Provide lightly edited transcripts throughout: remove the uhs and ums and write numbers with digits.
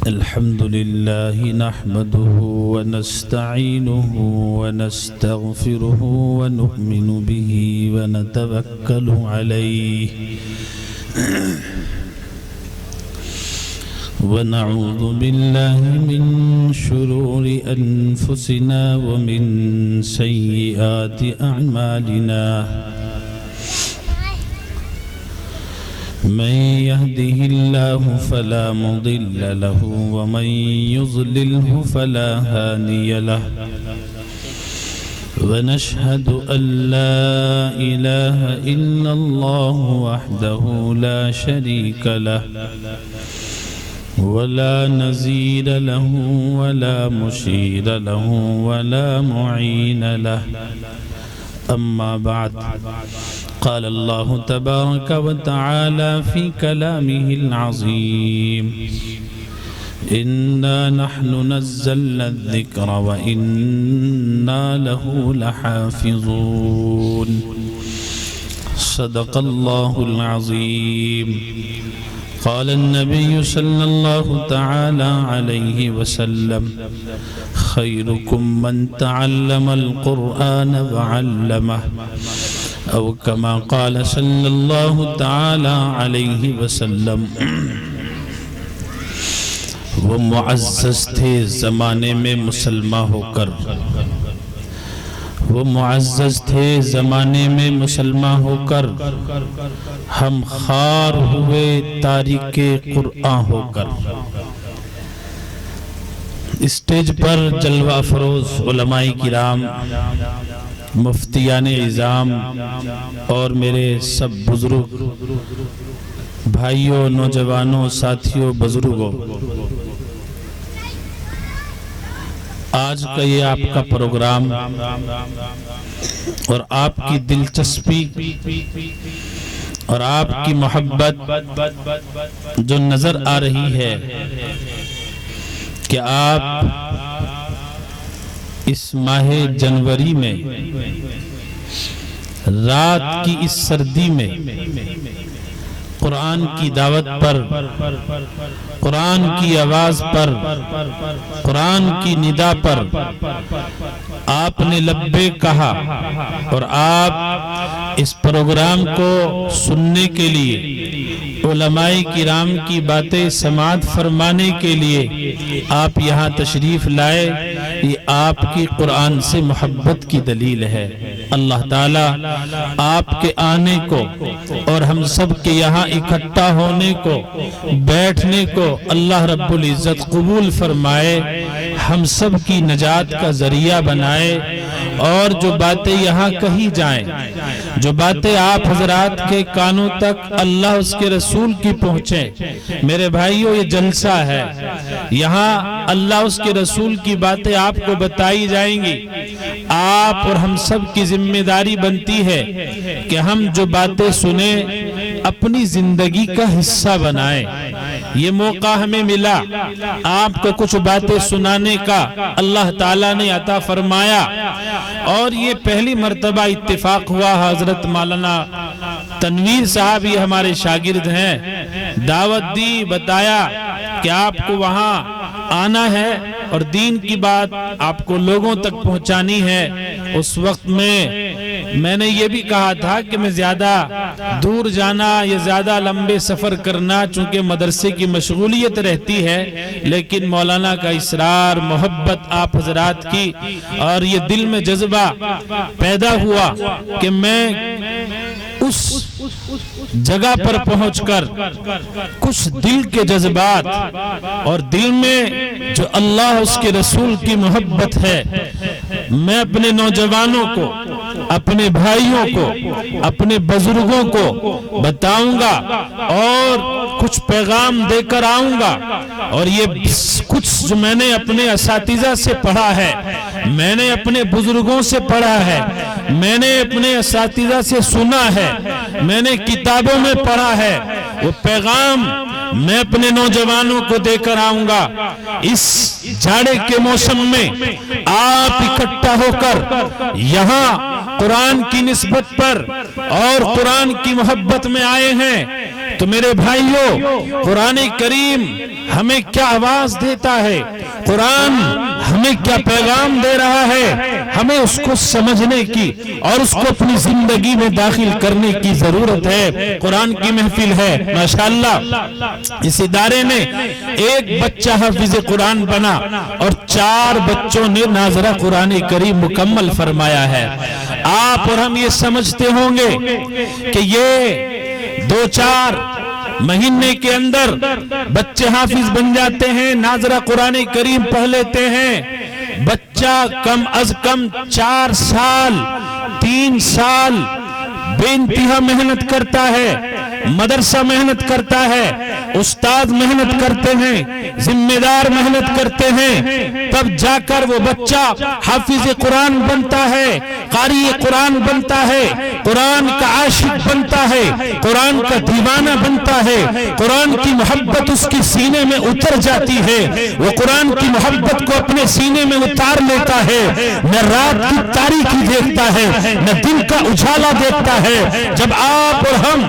الحمد لله نحمده ونستعينه ونستغفره ونؤمن به ونتوكل عليه ونعوذ بالله من شرور أنفسنا ومن سيئات أعمالنا من يهده الله فلا مضل له ومن يضلله فلا هادي له ونشهد أن لا إله إلا الله وحده لا شريك له ولا نزير له ولا مشير له ولا معين له أما بعد قال الله تبارك وتعالى في كلامه العظيم إنا نحن نزلنا الذكر وإنا له لحافظون صدق الله العظيم قال النبي صلى الله تعالى عليه وسلم خيركم من تعلم القرآن وعلمه أو كما قال صلى الله تعالى عليه وسلم وہ معزز تھے زمانے میں مسلمان ہو کر وہ معزز تھے زمانے میں مسلمان ہو کر ہم خار ہوئے تاریک قرآن ہو کر اسٹیج پر جلوہ فروز علماء کرام مفتیان عظام اور میرے سب بزرگ بھائیوں نوجوانوں ساتھیوں بزرگوں آج کا یہ آپ کا پروگرام اور آپ کی دلچسپی اور آپ کی محبت جو نظر آ رہی ہے کہ آپ اس ماہ جنوری میں رات کی اس سردی میں قرآن کی دعوت پر قرآن کی آواز پر قرآن کی ندا پر آپ نے لبے کہا اور آپ اس پروگرام کو سننے کے لیے علماء کرام کی باتیں سماعت فرمانے کے لیے آپ یہاں تشریف لائے یہ آپ کی قرآن سے محبت کی دلیل ہے اللہ تعالیٰ آپ کے آنے کو اور ہم سب کے یہاں اکٹھا ہونے کو بیٹھنے کو اللہ رب العزت قبول فرمائے ہم سب کی نجات کا ذریعہ بنائے اور جو باتیں یہاں کہی جائیں جو باتیں آپ حضرات کے کانوں تک اللہ اس کے رسول کی پہنچیں میرے بھائیوں یہ جلسہ ہے یہاں اللہ اس کے رسول کی باتیں آپ کو بتائی جائیں گی آپ اور ہم سب کی ذمہ داری بنتی ہے کہ ہم جو باتیں سنیں اپنی زندگی کا حصہ بنائیں یہ موقع ہمیں ملا آپ کو کچھ باتیں سنانے کا اللہ تعالیٰ نے عطا فرمایا اور یہ پہلی مرتبہ اتفاق ہوا حضرت مولانا تنویر صاحب یہ ہمارے شاگرد ہیں دعوت دی بتایا کہ آپ کو وہاں آنا ہے اور دین کی بات آپ کو لوگوں تک پہنچانی ہے اس وقت میں نے یہ بھی کہا تھا کہ میں زیادہ دور جانا یا زیادہ لمبے سفر کرنا چونکہ مدرسے کی مشغولیت رہتی ہے لیکن مولانا کا اصرار محبت آپ حضرات کی اور یہ دل میں جذبہ پیدا ہوا کہ میں اس جگہ پر پہنچ کر کچھ دل کے جذبات اور دل میں جو اللہ اس کے رسول کی محبت ہے میں اپنے نوجوانوں کو اپنے بھائیوں کو اپنے بزرگوں کو بتاؤں گا اور کچھ پیغام دے کر آؤں گا اور یہ کچھ جو میں نے اپنے اساتذہ سے پڑھا ہے میں نے اپنے بزرگوں سے پڑھا ہے میں نے اپنے اساتذہ سے سنا ہے میں نے کتابوں میں پڑھا ہے وہ پیغام میں اپنے نوجوانوں کو دے کر آؤں گا اس جھاڑے کے موسم میں آپ اکٹھا ہو کر یہاں قرآن کی نسبت پر اور قرآن کی محبت میں آئے ہیں تو میرے بھائیوں قرآن کریم ہمیں کیا آواز دیتا ہے، قرآن ہمیں کیا پیغام دے رہا ہے، ہمیں اس کو سمجھنے کی اور اس کو اپنی زندگی میں داخل کرنے کی ضرورت ہے۔ قرآن کی محفل ہے ماشاءاللہ، اس ادارے میں ایک بچہ حافظ قرآن بنا اور 4 بچوں نے ناظرہ قرآن کریم مکمل فرمایا ہے۔ آپ اور ہم یہ سمجھتے ہوں گے کہ یہ 2-4 مہینے کے اندر بچے حافظ بن جاتے ہیں، ناظرہ قرآن کریم پڑھ لیتے ہیں۔ بچہ کم از کم 4 سال 3 سال بے انتہا محنت کرتا ہے، مدرسہ محنت کرتا ہے، استاد محنت کرتے ہیں، ذمہ دار محنت کرتے ہیں، تب جا کر وہ بچہ حافظ قرآن بنتا ہے، قاری قرآن بنتا ہے، قرآن کا عاشق بنتا ہے، قرآن کا دیوانہ بنتا ہے، قرآن کی محبت اس کی سینے میں اتر جاتی ہے، وہ قرآن کی محبت کو اپنے سینے میں اتار لیتا ہے، نہ رات کی تاریکی دیکھتا ہے نہ دن کا اجالا دیکھتا ہے۔ جب آپ اور ہم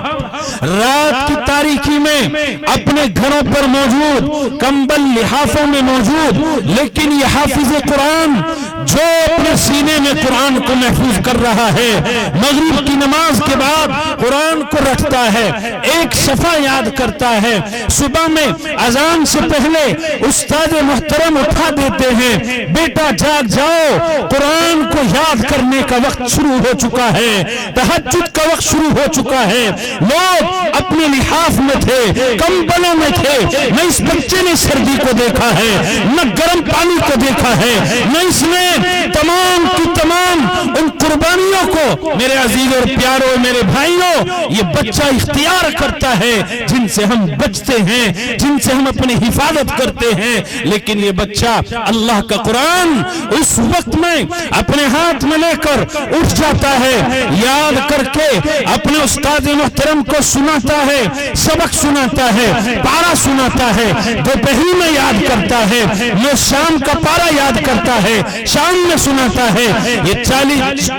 رات کی تاریکی میں اپنے گھروں پر موجود، کمبل لحافوں میں موجود، لیکن یہ حافظ قرآن جو اپنے سینے میں قرآن کو محفوظ کر رہا ہے، مغرب کی نماز کے بعد قرآن کو رکھتا ہے، ایک صفحہ یاد کرتا ہے، صبح میں اذان سے پہلے استاد محترم اٹھا دیتے ہیں، بیٹا جاگ جاؤ، قرآن کو یاد کرنے کا وقت شروع ہو چکا ہے، تہجد کا وقت شروع ہو چکا ہے۔ لوگ اپنے لحاف میں تھے، کمبلوں میں تھے، نہ اس بچے نے سردی کو دیکھا ہے، نہ گرم پانی کو دیکھا ہے، نہ اس نے تمام کی تمام ان قربانیوں کو۔ میرے عزیز اور پیاروں، میرے بھائیوں، یہ بچہ اختیار کرتا ہے جن سے ہم بچتے ہیں، جن سے ہم اپنی حفاظت کرتے ہیں، لیکن یہ بچہ اللہ کا قرآن اس وقت میں اپنے ہاتھ میں لے کر اٹھ جاتا ہے، یاد کر کے اپنے استاد محترم کو سناتا ہے، سبق سناتا ہے، پارا سناتا ہے، دوپہر میں یاد کرتا ہے، یہ شام کا پارا یاد کرتا ہے، شام میں سناتا ہے۔ یہ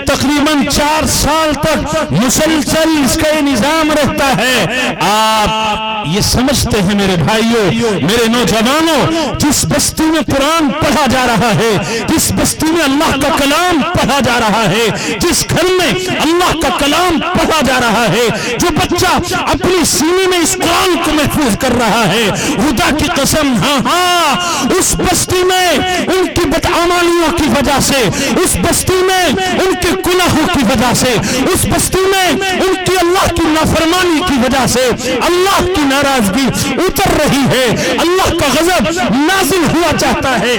تقریباً 4 سال تک مسلسل اس کا یہ نظام رہتا ہے۔ آپ یہ سمجھتے ہیں میرے بھائیوں، میرے نوجوانوں، جس بستی میں قرآن پڑھا جا رہا ہے، جس بستی میں اللہ کا کلام پڑھا جا رہا ہے، جس گھر میں اللہ کا کلام پڑھا جا رہا ہے، جو بچہ اپنی سینے میں اس قرآن کو محفوظ کر رہا ہے، خدا کی قسم ہاں اس بستی میں ان کی بدعمالیوں کی وجہ سے، اس بستی میں ان کے گناہوں کی وجہ سے، اس بستی میں ان کی اللہ کی نافرمانی کی وجہ سے اللہ کی ناراضگی اتر رہی ہے، اللہ کا غضب نازل ہوا چاہتا ہے۔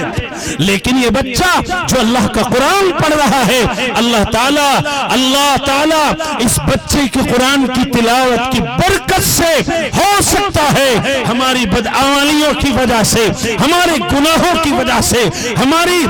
لیکن یہ بچہ جو اللہ کا قرآن پڑھ رہا ہے، اللہ تعالیٰ اس بچے کی قرآن کی تلاوت کی برکت سے ہو سکتا ہے ہماری بدعمالیوں کی وجہ سے، ہمارے گناہوں کی وجہ سے، ہماری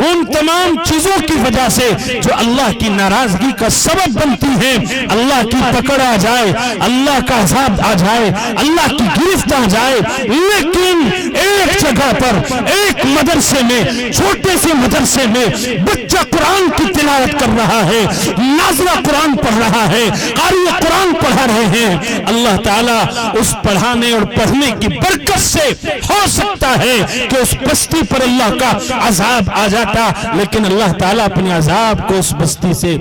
ان تمام چیزوں کی وجہ سے جو اللہ کی ناراضگی کا سبب بنتی ہیں، اللہ کی پکڑ آ جائے، اللہ کا عذاب آ جائے، اللہ کی گرفت آ جائے۔ لیکن ایک جگہ پر، ایک مدرسے میں، چھوٹے سے مدرسے میں بچہ قرآن کی تلاوت کر رہا ہے، ناظرہ قرآن پڑھ رہا ہے، قاری قرآن پڑھا رہے ہیں، اللہ تعالیٰ اس پڑھانے اور پڑھنے کی برکت سے ہو سکتا ہے کہ اس بستی پر اللہ کا عذاب آ جاتا، لیکن اللہ تعالیٰ اپنے عذاب کو اس بستی سے،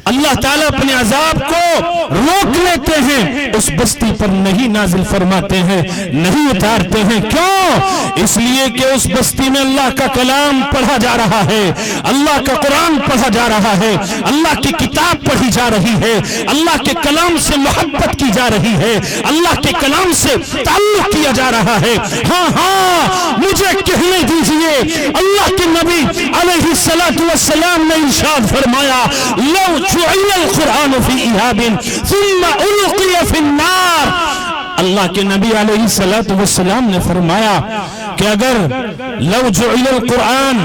اللہ تعالیٰ اپنے عذاب کو روک لیتے ہیں، اس بستی پر نہیں نازل فرماتے ہیں، نہیں اتارتے ہیں۔ کیوں؟ اس لیے کہ اس بستی میں اللہ کا کلام پڑھا جا رہا ہے، اللہ کا قرآن پڑھا جا رہا ہے، اللہ کی کتاب پڑھی جا رہی ہے، اللہ کے کلام سے محبت کی جا رہی ہے، اللہ کے کلام سے تعلق کیا جا رہا ہے۔ ہاں مجھے کہنے دیجئے، اللہ کے نبی علیہ السلام نے ارشاد فرمایا، لو جعل القرآن فی اہاب ثم القی فی النار۔ اللہ کے نبی علیہ السلام نے فرمایا کہ اگر لو جعل القرآن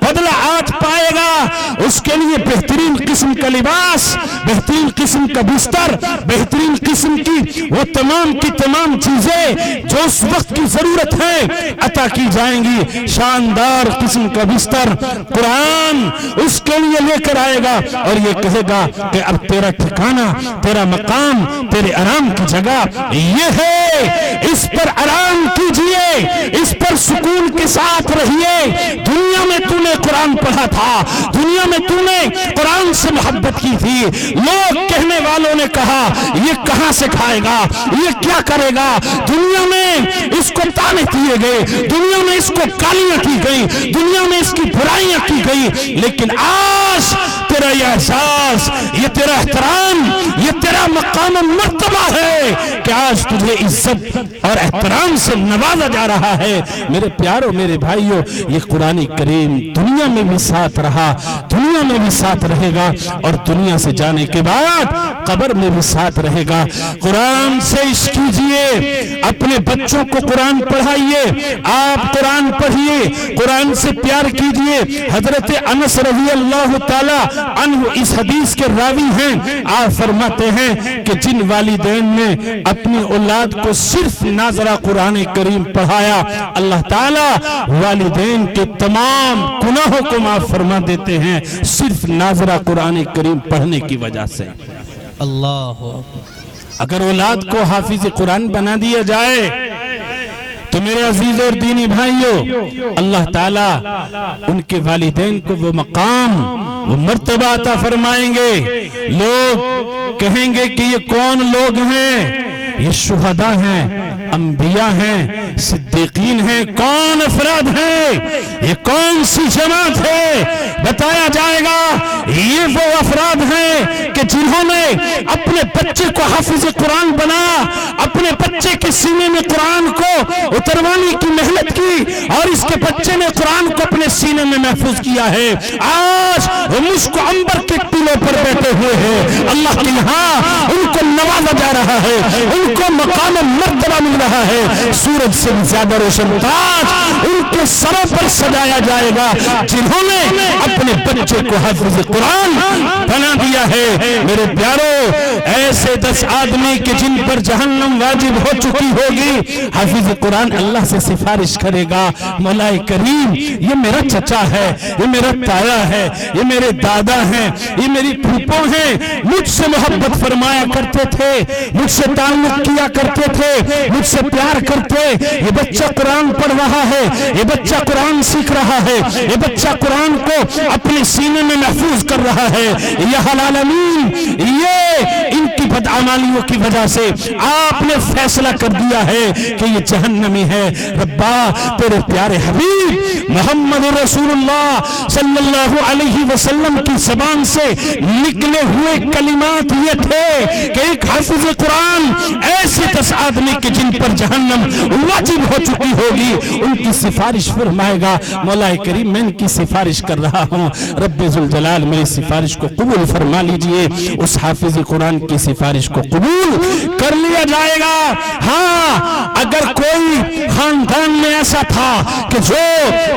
بدلہ آج پائے گا۔ اس کے لیے بہترین قسم کا لباس، بہترین قسم کا بستر، بہترین قسم کی وہ تمام کی تمام چیزیں جو اس وقت کی ضرورت ہے عطا کی جائیں گی۔ شاندار قسم کا بستر قرآن اس کے لیے لے کر آئے گا اور یہ کہے گا کہ اب تیرا ٹھکانہ، تیرا مقام، تیرے آرام کی جگہ یہ ہے، اس پر آرام کیجئے، اس پر سکون کے ساتھ رہیے۔ دنیا میں تو نے قرآن پڑھا تھا، دنیا میں تو نے قرآن سے محبت کی تھی، لوگ کہنے والوں نے کہا یہ کہاں سے کھائے گا، یہ کیا کرے گا، دنیا میں اس کو تانے دیے گئے، دنیا میں اس کو گالیاں کی گئی، دنیا میں اس کی برائیاں کی گئی، لیکن آج تیرا یہ احساس، یہ تیرا احترام، یہ تیرا مقام و مرتبہ ہے کہ آج تجھے عزت اور احترام سے نوازا جا رہا ہے۔ میرے پیاروں، میرے بھائیوں، یہ قرآن کریم دنیا میں بھی ساتھ رہا، دنیا میں بھی ساتھ رہے گا اور دنیا سے جانے کے بعد قبر میں بھی ساتھ رہے گا۔ قرآن سے عشق کیجئے، اپنے بچوں کو قرآن پڑھائیے، آپ قرآن پڑھیے، قرآن سے پیار کیجئے۔ حضرت انس رضی اللہ تعالی عنہ اس حدیث کے راوی ہیں، آپ فرماتے ہیں کہ جن والدین نے اپنی اولاد کو صرف ناظرہ قرآن کریم پڑھایا، اللہ تعالیٰ والدین کے تمام گناہوں کو معاف فرما دیتے ہیں صرف ناظرہ قرآن کریم پڑھنے کی وجہ سے۔ اللہ اگر اولاد کو حافظ قرآن بنا دیا جائے تو میرے عزیز اور دینی بھائیوں، اللہ تعالیٰ ان کے والدین کو وہ مقام، وہ مرتبہ عطا فرمائیں گے۔ لوگ کہیں گے کہ یہ کون لوگ ہیں؟ یہ شہداء ہیں، انبیاء ہیں، صدیقین ہیں، کون افراد ہیں؟ یہ کون سی جماعت ہے؟ بتایا جائے گا یہ وہ افراد ہیں کہ جنہوں نے اپنے بچے کو حافظ قرآن بنا، اپنے بچے کے سینے میں قرآن کو اتروانے کی محنت کی اور اس کے بچے نے قرآن کو اپنے سینے میں محفوظ کیا ہے۔ آج وہ مشک عنبر کے ٹیلوں پر بیٹھے ہوئے ہیں، اللہ کے یہاں ان کو نوازا جا رہا ہے، ان کو مقام مرتبہ مل رہا ہے۔ سورج سے زیادہ روشن تاج ان کے سروں پر سجایا جائے گا جنہوں نے اپنے بچے کو حافظ قرآن بنا دیا ہے۔ میرے پیاروں، ایسے 10 آدمی کہ جن پر جہنم واجب ہو چکی ہوگی، حافظ قرآن اللہ سے سفارش کرے گا، مولا کریم یہ میرا چچا ہے، یہ میرا تایا ہے، یہ میرے دادا ہیں، یہ میری پھوپھو ہیں، مجھ سے محبت فرمایا کرتے تھے، مجھ سے تعلق کیا کرتے تھے، مجھ سے پیار کرتے، یہ بچہ قرآن پڑھ رہا ہے، یہ بچہ قرآن سیکھ رہا ہے، یہ بچہ قرآن کو اپنے سینے میں محفوظ کر رہا ہے۔ یا العالمین، یہ ان کی بدعمالیوں کی وجہ سے آپ نے فیصلہ کر دیا ہے کہ یہ جہنمی ہے۔ ربا تیرے پیارے حبیب محمد رسول اللہ صلی اللہ علیہ وسلم کی زبان سے نکلے ہوئے کلمات یہ تھے کہ ایک حافظ قرآن ایسے 10 آدمی کے جن پر جہنم واجب ہو چکی ہوگی ان کی سفارش فرمائے گا۔ مولا کریم میں ان کی سفارش کر رہا ہوں، رب ذوالجلال میری سفارش کو قبول فرما لیجئے۔ اس حافظ قرآن کی سفارش کو قبول کر لیا جائے گا۔ ہاں، اگر کوئی خاندان میں ایسا تھا کہ جو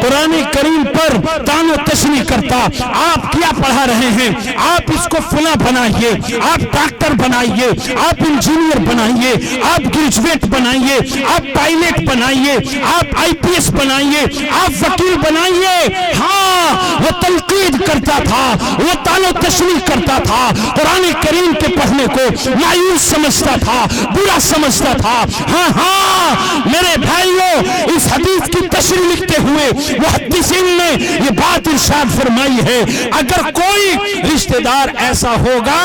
قرآن کریم پر تان و تشریح کرتا، آپ کیا پڑھا رہے ہیں، آپ اس کو فلاں بنائیے، آپ ڈاکٹر بنائیے، آپ انجینئر بنائیے، آپ گریجویٹ بنائیے، آپ پائلٹ بنائیے، آپ IPS بنائیے، آپ وکیل بنائیے، ہاں وہ تنقید کرتا تھا، وہ تان و تشریح کرتا تھا، قرآن کریم کے پڑھنے کو مایوس سمجھتا تھا، برا سمجھتا تھا۔ ہاں ہاں میرے بھائیوں، اس حدیث کی تشریح لکھتے ہوئے محدثین نے یہ بات ارشاد فرمائی ہے، اگر کوئی رشتہ دار ایسا ہوگا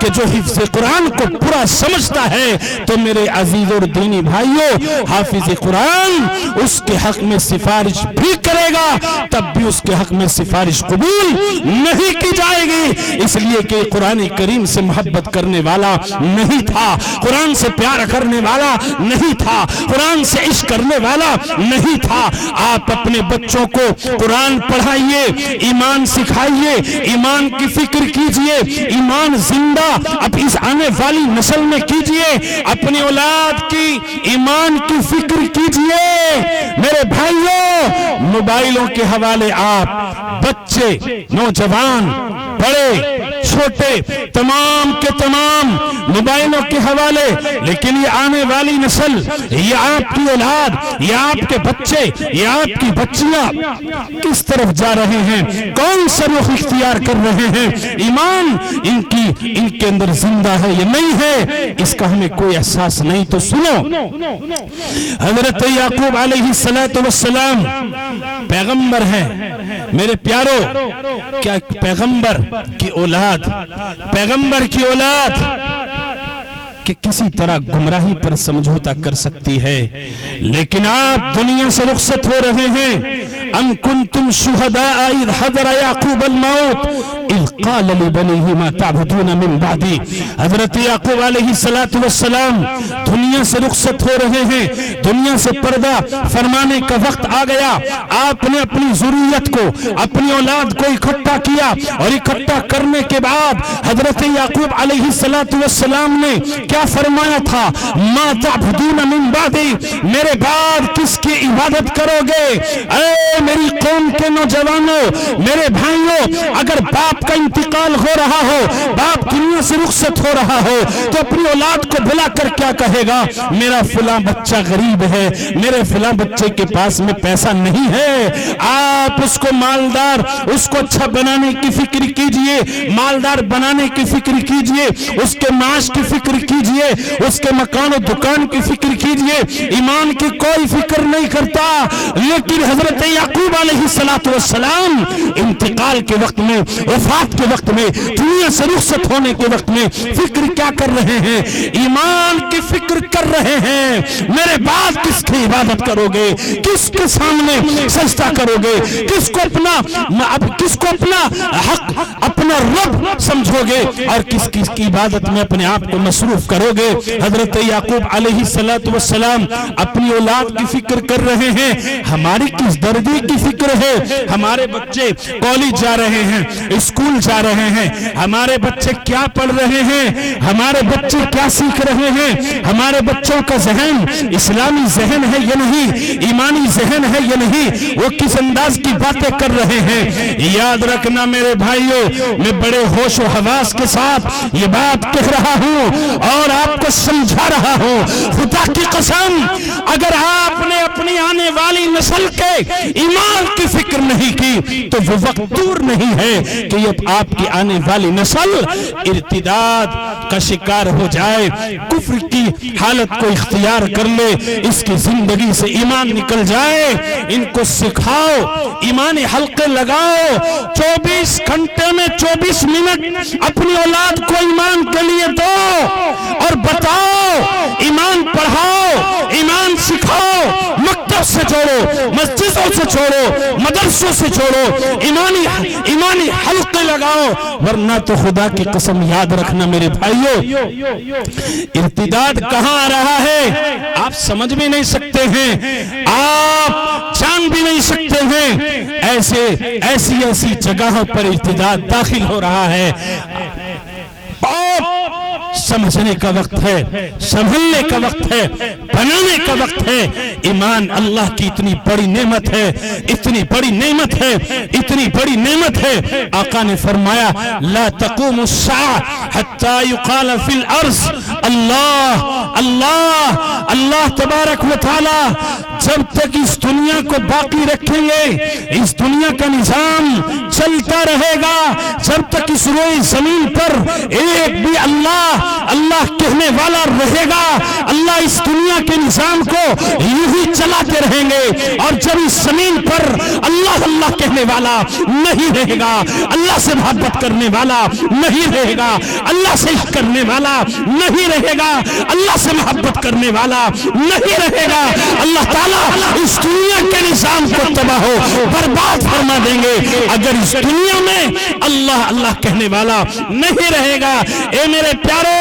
کہ جو حفظ قرآن کو پورا سمجھتا ہے تو میرے عزیز اور دینی بھائیوں، حافظ قرآن اس کے حق میں سفارش بھی کرے گا، تب بھی اس کے حق میں سفارش قبول نہیں کی جائے گی، اس لیے کہ قرآن کریم سے محبت کرنے والا نہیں تھا، قرآن سے پیار کرنے والا نہیں تھا، قرآن سے عشق کرنے والا نہیں تھا۔ آپ اپنے بچوں کو قرآن پڑھائیے، ایمان سکھائیے، ایمان کی فکر کیجئے، ایمان زندہ اب اس آنے والی نسل میں کیجئے، اپنی اولاد کی ایمان کی فکر کیجئے۔ میرے بھائیوں، موبائلوں کے حوالے آپ بچے، نوجوان، بڑے چھوٹے، تمام کے تمام موبائلوں کے حوالے. لیکن یہ آنے والی نسل، یہ آپ کی اولاد، یہ آپ کے بچے، یہ آپ کی بچیاں کس طرف جا رہے ہیں، کون سا رخ اختیار کر رہے ہیں؟ ایمان ان کے اندر زندہ ہے یا نہیں ہے، اس کا ہمیں کوئی احساس نہیں. تو سنو، حضرت یعقوب علیہ السلام پیغمبر ہیں میرے پیارو. کیا پیغمبر کی اولاد، پیغمبر کی اولاد کہ کسی طرح گمراہی پر سمجھوتا کر سکتی ہے؟ لیکن آپ دنیا سے رخصت ہو رہے ہیں. ام کنتم شہداء اذ حضر یعقوب الموت اذ قال لبنیہ ما تعبدون من بعدی. حضرت یعقوب علیہ السلام دنیا سے رخصت ہو رہے ہیں، دنیا سے پردہ فرمانے کا وقت آ گیا. آپ نے اپنی ذریت کو، اپنی اولاد کو اکٹھا کیا، اور اکٹھا کرنے کے بعد حضرت یعقوب علیہ السلام نے کیا فرمایا تھا؟ ما تعبدون من بعدی، میرے بعد کس کی عبادت کرو گے؟ اے میری قوم کے نوجوانوں، میرے بھائیوں، اگر باپ کا انتقال ہو رہا ہو، باپ دنیا سے رخصت ہو رہا ہو، تو اپنی اولاد کو بلا کر کیا کہے گا؟ میرا فلاں بچہ غریب ہے، میرے فلاں بچے کے پاس میں پیسہ نہیں ہے. آپ اس کو مالدار، اس کو اچھا بنانے کی فکر کیجئے، مالدار بنانے کی فکر کیجئے، اس کے معاش کی فکر کیجئے، اس کے مکان و دکان کی فکر کیجئے. ایمان کی کوئی فکر نہیں کرتا. لیکن حضرت یعقوب علیہ السلام انتقال کے وقت میں، وفات کے وقت میں، دنیا سے رخصت ہونے کے وقت میں فکر کیا کر رہے ہیں؟ ایمان کی فکر کر رہے ہیں. میرے بعد کس کی عبادت کرو گے؟ کس کے سامنے سجدہ کرو گے؟ کس کو اپنا حق، اپنا رب سمجھو گے، اور کس کی عبادت میں اپنے آپ کو مصروف کرو گے؟ حضرت یعقوب علیہ السلام اپنی اولاد کی فکر کر رہے ہیں. ہماری کس درجے کی فکر ہے؟ ہمارے بچے کالج جا رہے ہیں، اسکول جا رہے ہیں، ہمارے بچے کیا پڑھ رہے ہیں، ہمارے بچے کیا سیکھ رہے ہیں، ہمارے بچوں کا ذہن اسلامی ذہن ہے یا نہیں، ایمانی ذہن ہے یا نہیں، وہ کس انداز کی باتیں کر رہے ہیں؟ یاد رکھنا میرے بھائیوں، میں بڑے ہوش و حواس کے ساتھ یہ بات کہہ رہا ہوں اور آپ کو سمجھا رہا ہوں. خدا کی قسم، اگر آپ نے اپنی آنے والی نسل کے ایمان کی فکر نہیں کی تو وہ وقت دور نہیں ہے کہ یہ آپ کی آنے والی نسل ارتداد کا شکار ہو جائے، کفر کی حالت کو اختیار کر لے، اس کی زندگی سے ایمان نکل جائے. ان کو سکھاؤ، ایمانی حلقے لگاؤ، 24 گھنٹے میں 24 منٹ اپنی اولاد کو ایمان کے لیے دو اور بتاؤ، ایمان پڑھاؤ، ایمان سکھاؤ. مکتب سے جوڑو، مسجدوں سے جوڑو، مدرسوں سے جوڑو، ایمانی حلقے لگاؤ. ورنہ تو خدا کی قسم یاد رکھنا میرے بھائیوں، ارتداد کہاں آ رہا ہے آپ سمجھ بھی نہیں سکتے ہیں، آپ جان بھی نہیں سکتے ہیں. ایسی جگہوں پر ارتداد داخل ہو رہا ہے. سمجھنے کا وقت ہے، سنبھلنے کا وقت ہے، بنانے کا وقت ہے. ایمان اللہ کی اتنی بڑی نعمت ہے، اتنی بڑی نعمت ہے، اتنی بڑی نعمت ہے. آقا نے فرمایا لا تقوم الساعة حتى يقال في الارض اللہ اللہ اللہ تبارک و تعالی. جب تک اس دنیا کو باقی رکھیں گے، اس دنیا کا نظام چلتا رہے گا، جب تک اس روئے زمین پر ایک بھی اللہ کہنے والا رہے گا، اللہ اس دنیا کے نظام کو یوں ہی چلاتے رہیں گے. اور جب اس زمین پر اللہ کہنے والا نہیں رہے گا، اللہ سے محبت کرنے والا نہیں رہے گا، اللہ سے عشق کرنے والا نہیں رہے گا، اللہ سے محبت کرنے والا نہیں رہے گا، اللہ تعالیٰ اس دنیا کے نظام کو تباہ و برباد فرما دیں گے اگر اس دنیا میں اللہ کہنے والا نہیں رہے گا. اے میرے پیارو،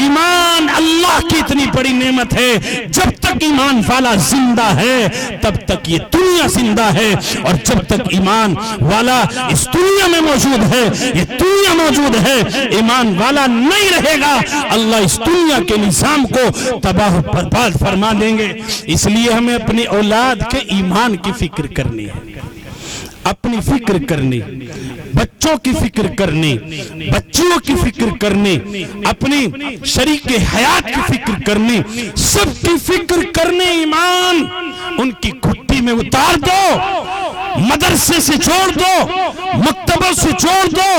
ایمان اللہ کی اتنی بڑی نعمت ہے، جب تک ایمان والا زندہ ہے تب تک یہ دنیا زندہ ہے، اور جب تک ایمان والا اس دنیا میں موجود ہے، یہ دنیا موجود ہے، ایمان والا نہیں رہے گا، اللہ اس دنیا کے نظام کو تباہ و برباد فرما دیں گے۔ اس لیے ہمیں اپنی اولاد کے ایمان کی فکر کرنی ہے، اپنی فکر کرنی، بچوں کی فکر کرنی، بچیوں کی فکر کرنی، اپنی شریک حیات کی فکر کرنی، سب کی فکر کرنی۔ ایمان ان کی گھٹی میں اتار دو، مدرسے سے جوڑ دو، مکتبوں سے جوڑ دو،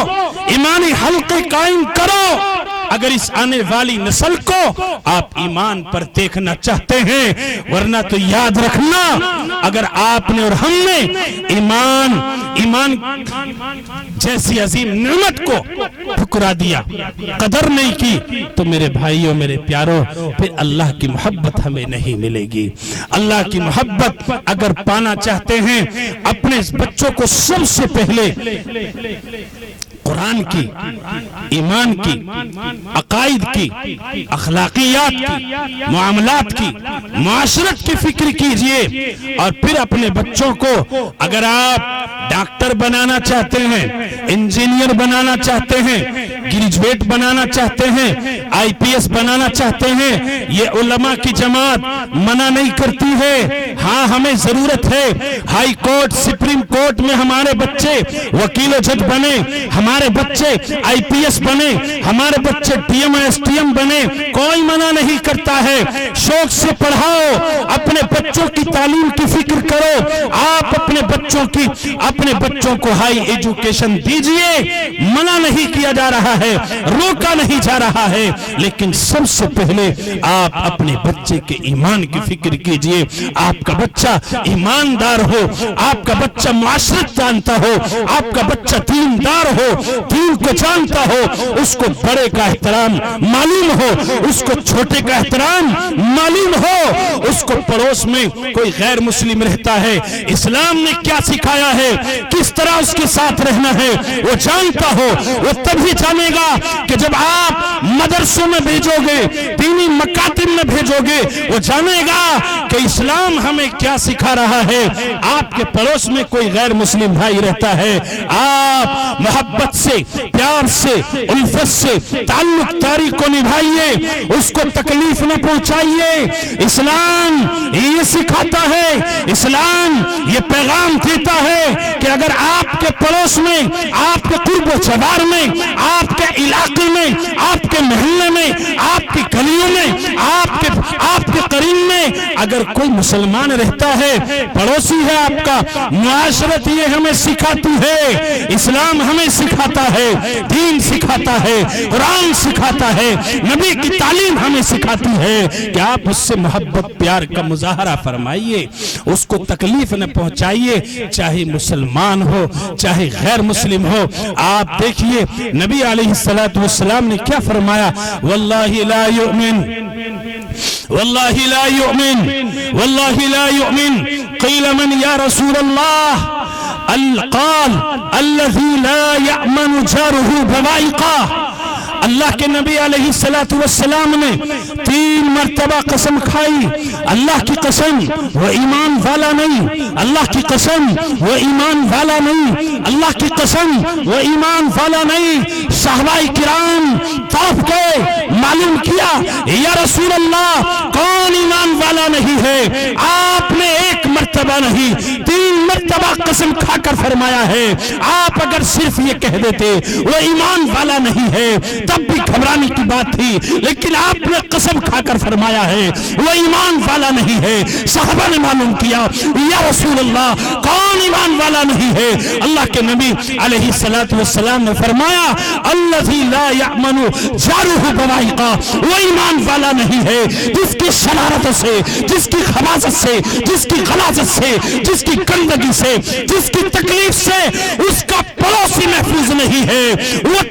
ایمانی حلقے قائم کرو۔ اگر اس آنے والی نسل کو آپ ایمان پر دیکھنا چاہتے ہیں، ورنہ تو یاد رکھنا، اگر آپ نے اور ہم نے ایمان جیسی عظیم نعمت کو ٹھکرا دیا، قدر نہیں کی، تو میرے بھائیوں، میرے پیاروں، پھر اللہ کی محبت ہمیں نہیں ملے گی۔ اللہ کی محبت اگر پانا چاہتے ہیں، اپنے بچوں کو سب سے پہلے قرآن کی، ایمان کی، عقائد کی، اخلاقیات کی، معاملات کی، معاشرت کی فکر کیجئے، اور پھر اپنے بچوں کو اگر آپ ڈاکٹر بنانا چاہتے ہیں، انجینئر بنانا چاہتے ہیں، گریجویٹ بنانا چاہتے ہیں، آئی پی ایس بنانا چاہتے ہیں، یہ علماء کی جماعت منع نہیں کرتی ہے۔ ہاں ہمیں ضرورت ہے ہائی کورٹ، سپریم کورٹ میں ہمارے بچے وکیل و جج بنے، ہمارے بچے آئی پی ایس بنے، ہمارے بچے D M S T M بنے، کوئی منع نہیں کرتا ہے۔ شوق سے پڑھاؤ، اپنے بچوں کی تعلیم کی فکر کرو، آپ اپنے بچوں کو ہائی ایجوکیشن دیجئے، منع نہیں کیا جا رہا ہے، روکا نہیں جا رہا ہے، لیکن سب سے پہلے آپ اپنے بچے کے ایمان کی فکر کیجئے۔ آپ کا بچہ ایماندار ہو، آپ کا بچہ معاشرت جانتا ہو، آپ کا بچہ دیندار ہو، دین کو جانتا ہو، اس کو بڑے کا احترام معلوم ہو، اس کو چھوٹے کا احترام معلوم ہو، اس کو پڑوس میں کوئی غیر مسلم رہتا ہے، اسلام نے کیا سکھایا ہے، کس طرح اس کے ساتھ رہنا ہے، وہ جانتا ہو۔ وہ تبھی جانے گا کہ جب آپ مدرسوں میں بھیجو گے، دینی مکاتب میں بھیجو گے، وہ جانے گا کہ اسلام ہمیں کیا سکھا رہا ہے۔ آپ کے پڑوس میں کوئی غیر مسلم بھائی رہتا ہے، آپ محبت سے، پیار سے، الفت سے تعلق داری کو نبھائیے، اس کو تکلیف نہ پہنچائیے۔ اسلام یہ سکھاتا ہے، اسلام یہ پیغام دیتا ہے کہ اگر آپ کے پڑوس میں، آپ کے قرب و جوار میں، آپ کے علاقے میں، آپ کے محلے میں، آپ کی گلیوں میں، آپ کے قریب میں اگر کوئی مسلمان رہتا ہے، پڑوسی ہے آپ کا، معاشرت یہ ہمیں سکھاتی ہے، اسلام ہمیں سکھاتا ہے، دین سکھاتا ہے، قرآن سکھاتا ہے، نبی کی تعلیم ہمیں سکھاتی ہے کہ آپ اس سے محبت پیار کا مظاہرہ فرمائیے، اس کو تکلیف نہ پہنچائیے، چاہے مسلمان ہو چاہے غیر مسلم ہو۔ آپ دیکھیے نبی علیہ السلام نے کیا فرمایا، واللہ لا یؤمن، واللہ لا یؤمن، واللہ لا یؤمن، قیل من یا رسول اللہ، قال الذی لا یأمن جارہ بوائقہ۔ اللہ کے نبی علیہ السلام نے 3 مرتبہ قسم کھائی، اللہ کی قسم وہ ایمان والا نہیں، اللہ کی قسم وہ ایمان والا نہیں، اللہ کی قسم وہ ایمان والا نہیں۔ صحابہ کرام طرف گئے، معلوم کیا یا رسول اللہ کون ایمان والا نہیں ہے؟ آپ نے 1 مرتبہ نہیں 3 مرتبہ قسم کھا کر فرمایا ہے۔ آپ اگر صرف یہ کہہ دیتے وہ ایمان والا نہیں ہے تب بھی گھبرانے کی بات تھی، لیکن آپ نے قسم کھا کر فرمایا ہے وہ ایمان والا نہیں ہے۔ صحابہ نے معلوم کیا یا رسول اللہ کون ایمان والا نہیں ہے؟ اللہ کے نبی علیہ السلام نے فرمایا الذی لا یأمن جارہ بوائقہ، وہ ایمان والا نہیں ہے جس کی شرارت سے، جس کی خباثت سے، جس کی غلاظت سے، جس کی گندگی سے، جس کی تکلیف سے اس کا پڑوسی محفوظ نہیں ہے، وہ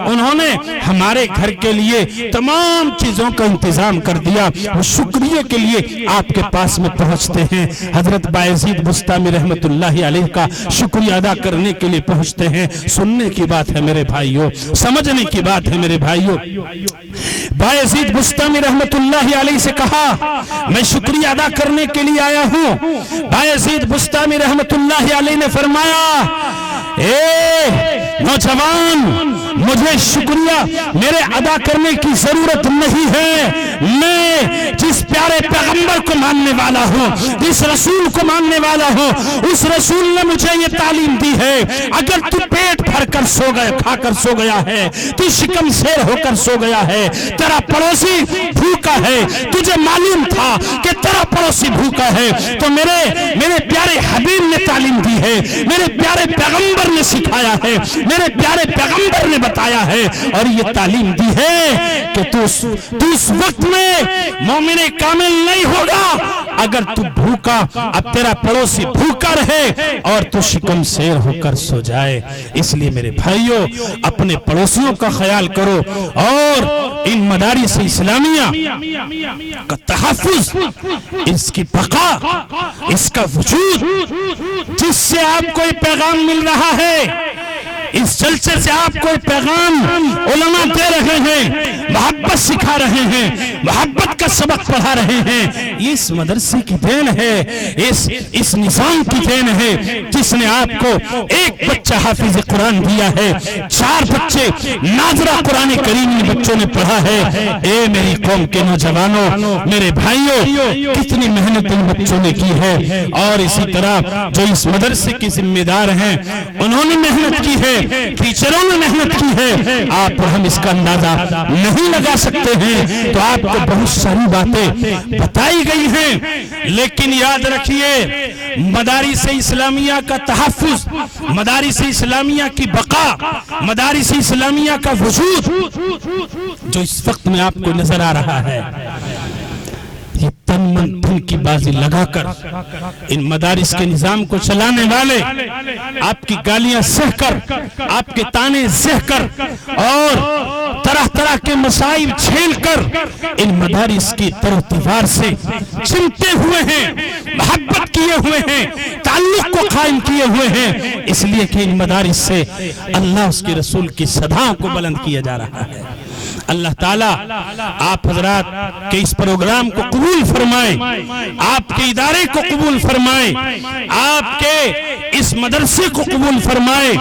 انہوں نے ہمارے گھر کے لیے تمام چیزوں کا انتظام کر دیا، وہ شکریہ کے لیے آپ کے پاس میں پہنچتے ہیں۔ حضرت بایزید بسطامی رحمت اللہ علیہ کا شکریہ ادا کرنے کے لیے پہنچتے ہیں۔ سننے کی بات ہے میرے بھائیوں، سمجھنے کی بات ہے میرے بھائیوں۔ بایزید بسطامی رحمت اللہ علیہ سے کہا میں شکریہ ادا کرنے کے لیے آیا ہوں۔ بایزید بسطامی رحمت اللہ علیہ نے فرمایا اے نوجوان، مجھے شکریہ میرے ادا کرنے کی ضرورت نہیں ہے، میں جس پیارے پیغمبر کو ماننے والا ہوں، جس رسول کو ماننے والا ہوں، اس رسول نے مجھے یہ تعلیم دی ہے اگر تو پیٹ بھر کر کھا کر سو گیا ہے، تو شکم سیر ہو کر سو گیا ہے، تیرا پڑوسی بھوکا ہے، تجھے معلوم تھا کہ تیرا پڑوسی بھوکا ہے، تو میرے پیارے حبیب نے تعلیم دی ہے، میرے پیارے پیغمبر نے سکھایا ہے، میرے پیارے پیغمبر نے بتایا ہے، اور یہ تعلیم دی ہے کہ تو اس وقت میں مومن کامل نہیں ہوگا اگر تو بھوکا، اب تیرا پڑوسی بھوکا رہے اور تو شکم سیر ہو کر سو جائے۔ اس لیے میرے بھائیوں اپنے پڑوسیوں کا خیال کرو، اور ان مدارس اسلامیہ کا تحفظ، اس کی بقا، اس کا وجود، جس سے آپ کو یہ پیغام مل رہا ہے، اس جلسے سے آپ کو پیغام علماء دے رہے ہیں، محبت سکھا رہے ہیں، محبت کا سبق پڑھا رہے ہیں، یہ اس مدرسے کی دین ہے، اس نظام کی دین ہے جس نے آپ کو ایک بچہ حافظ قرآن دیا ہے، 4 بچے ناظرہ قرآن کریم میں بچوں نے پڑھا ہے۔ اے میری قوم کے نوجوانوں، میرے بھائیوں، کتنی محنت ان بچوں نے کی ہے، اور اسی طرح جو اس مدرسے کے ذمہ دار ہیں انہوں نے محنت کی ہے، ٹیچروں نے محنت کی ہے، آپ اور ہم اس کا اندازہ نہیں لگا سکتے ہیں۔ تو آپ کو بہت ساری باتیں بتائی گئی ہیں، لیکن یاد رکھیے مدارس اسلامیہ کا تحفظ، مدارس اسلامیہ کی بقا، مدارس اسلامیہ کا وجود جو اس وقت میں آپ کو نظر آ رہا ہے، یہ تن من دھن کی بازی لگا کر ان مدارس کے نظام کو چلانے والے آپ کی گالیاں سہ کر، آپ کے تانے سہ کر، اور طرح طرح کے مسائل جھیل کر ان مدارس کی تر و دیوار سے چمٹے ہوئے ہیں، محبت کیے ہوئے ہیں، تعلق کو قائم کیے ہوئے ہیں، اس لیے کہ ان مدارس سے اللہ اس کے رسول کی صداؤں کو بلند کیا جا رہا ہے۔ اللہ تعالیٰ آپ حضرات کے اس پروگرام کو قبول فرمائے، آپ کے ادارے کو قبول فرمائے، آپ کے اس مدرسے کو قبول فرمائے۔